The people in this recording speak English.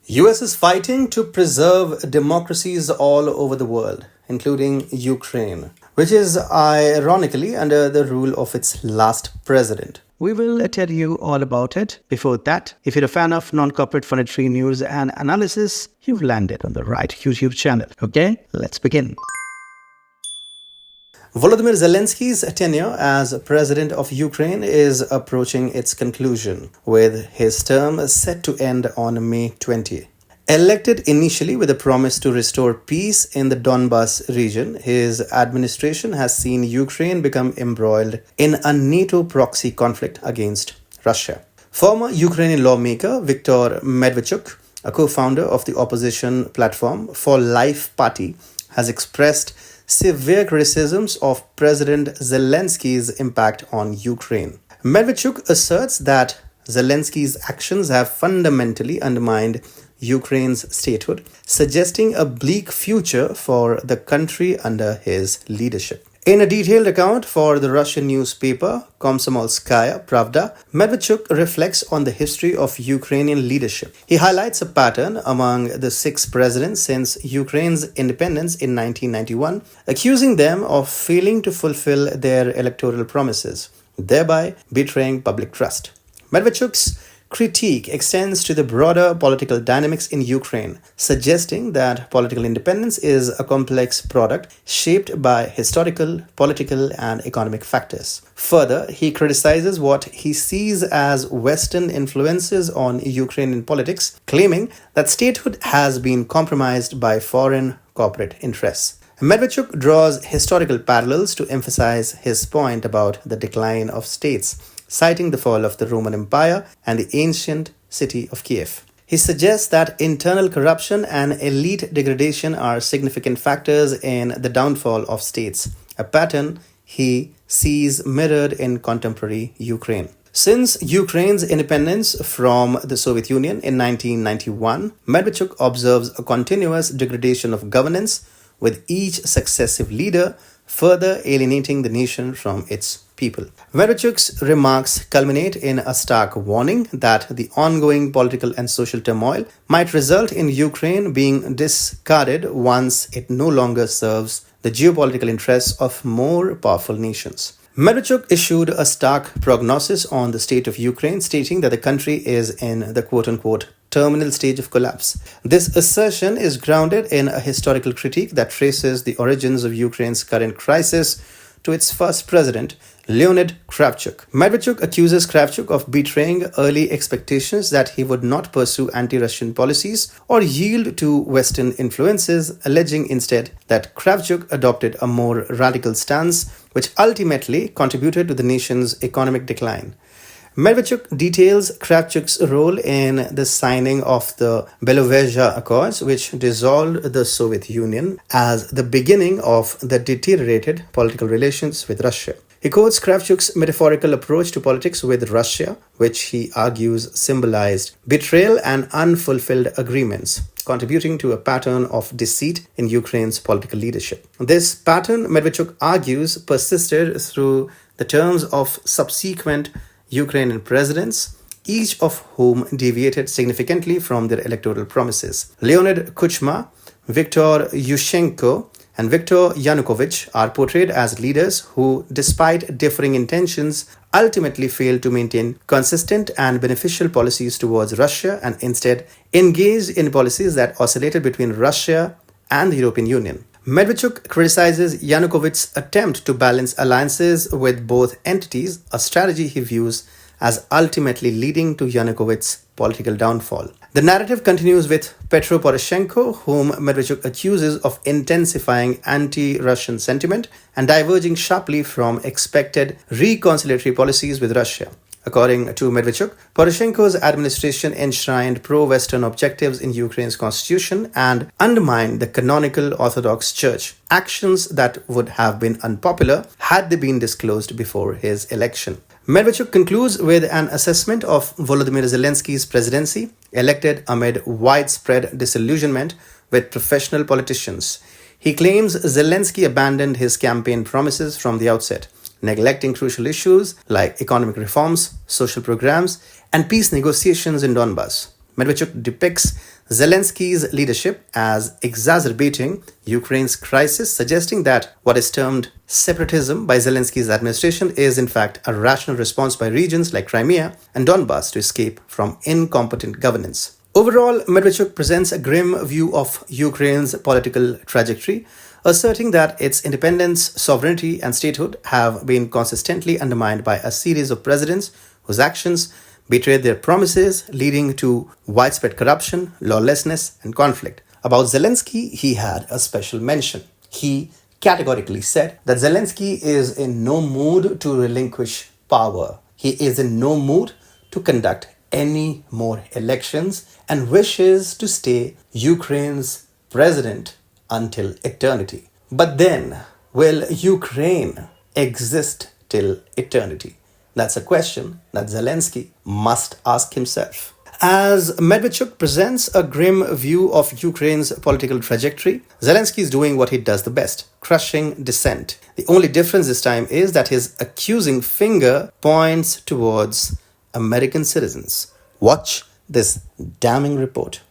US is fighting to preserve democracies all over the world, including Ukraine, which is ironically under the rule of its last president. We will tell you all about it. Before that, if you're a fan of non-corporate monetary news and analysis, you've landed on the right YouTube channel. Okay, let's begin. Volodymyr Zelensky's tenure as president of Ukraine is approaching its conclusion, with his term set to end on May 20. Elected initially with a promise to restore peace in the Donbas region, his administration has seen Ukraine become embroiled in a NATO proxy conflict against Russia. Former Ukrainian lawmaker Viktor Medvedchuk, a co-founder of the opposition platform For Life Party, has expressed severe criticisms of President Zelensky's impact on Ukraine. Medvedchuk asserts that Zelensky's actions have fundamentally undermined Ukraine's statehood, suggesting a bleak future for the country under his leadership. In a detailed account for the Russian newspaper Komsomolskaya Pravda, Medvedchuk reflects on the history of Ukrainian leadership. He highlights a pattern among the 6 presidents since Ukraine's independence in 1991, accusing them of failing to fulfill their electoral promises, thereby betraying public trust. Medvedchuk's critique extends to the broader political dynamics in Ukraine, suggesting that political independence is a complex product shaped by historical, political, and economic factors. Further, he criticizes what he sees as Western influences on Ukrainian politics, claiming that statehood has been compromised by foreign corporate interests. Medvedchuk draws historical parallels to emphasize his point about the decline of states, citing the fall of the Roman Empire and the ancient city of Kiev. He suggests that internal corruption and elite degradation are significant factors in the downfall of states, a pattern he sees mirrored in contemporary Ukraine. Since Ukraine's independence from the Soviet Union in 1991, Medvedchuk observes a continuous degradation of governance, with each successive leader further alienating the nation from its people. Medvedchuk's remarks culminate in a stark warning that the ongoing political and social turmoil might result in Ukraine being discarded once it no longer serves the geopolitical interests of more powerful nations. Medvedchuk issued a stark prognosis on the state of Ukraine, stating that the country is in the quote-unquote terminal stage of collapse. This assertion is grounded in a historical critique that traces the origins of Ukraine's current crisis to its first president, Leonid Kravchuk. Medvedchuk accuses Kravchuk of betraying early expectations that he would not pursue anti-Russian policies or yield to Western influences, alleging instead that Kravchuk adopted a more radical stance, which ultimately contributed to the nation's economic decline. Medvedchuk details Kravchuk's role in the signing of the Belovezha Accords, which dissolved the Soviet Union, as the beginning of the deteriorated political relations with Russia. He quotes Kravchuk's metaphorical approach to politics with Russia, which he argues symbolized betrayal and unfulfilled agreements, contributing to a pattern of deceit in Ukraine's political leadership. This pattern, Medvedchuk argues, persisted through the terms of subsequent Ukrainian presidents, each of whom deviated significantly from their electoral promises. Leonid Kuchma, Viktor Yushchenko, and Viktor Yanukovych are portrayed as leaders who, despite differing intentions, ultimately failed to maintain consistent and beneficial policies towards Russia and instead engaged in policies that oscillated between Russia and the European Union. Medvedchuk criticizes Yanukovych's attempt to balance alliances with both entities, a strategy he views as ultimately leading to Yanukovych's political downfall. The narrative continues with Petro Poroshenko, whom Medvedchuk accuses of intensifying anti-Russian sentiment and diverging sharply from expected reconciliatory policies with Russia. According to Medvedchuk, Poroshenko's administration enshrined pro-Western objectives in Ukraine's constitution and undermined the canonical Orthodox Church, actions that would have been unpopular had they been disclosed before his election. Medvedchuk concludes with an assessment of Volodymyr Zelensky's presidency, elected amid widespread disillusionment with professional politicians. He claims Zelensky abandoned his campaign promises from the outset, neglecting crucial issues like economic reforms, social programs, and peace negotiations in Donbas. Medvedchuk depicts Zelensky's leadership as exacerbating Ukraine's crisis, suggesting that what is termed separatism by Zelensky's administration is in fact a rational response by regions like Crimea and Donbas to escape from incompetent governance. Overall, Medvedchuk presents a grim view of Ukraine's political trajectory, asserting that its independence, sovereignty, and statehood have been consistently undermined by a series of presidents whose actions betrayed their promises, leading to widespread corruption, lawlessness, and conflict. About Zelensky, he had a special mention. He categorically said that Zelensky is in no mood to relinquish power. He is in no mood to conduct any more elections and wishes to stay Ukraine's president until eternity. But then, will Ukraine exist till eternity? That's a question that Zelensky must ask himself. As Medvedchuk presents a grim view of Ukraine's political trajectory, Zelensky is doing what he does the best, crushing dissent. The only difference this time is that his accusing finger points towards American citizens. Watch this damning report.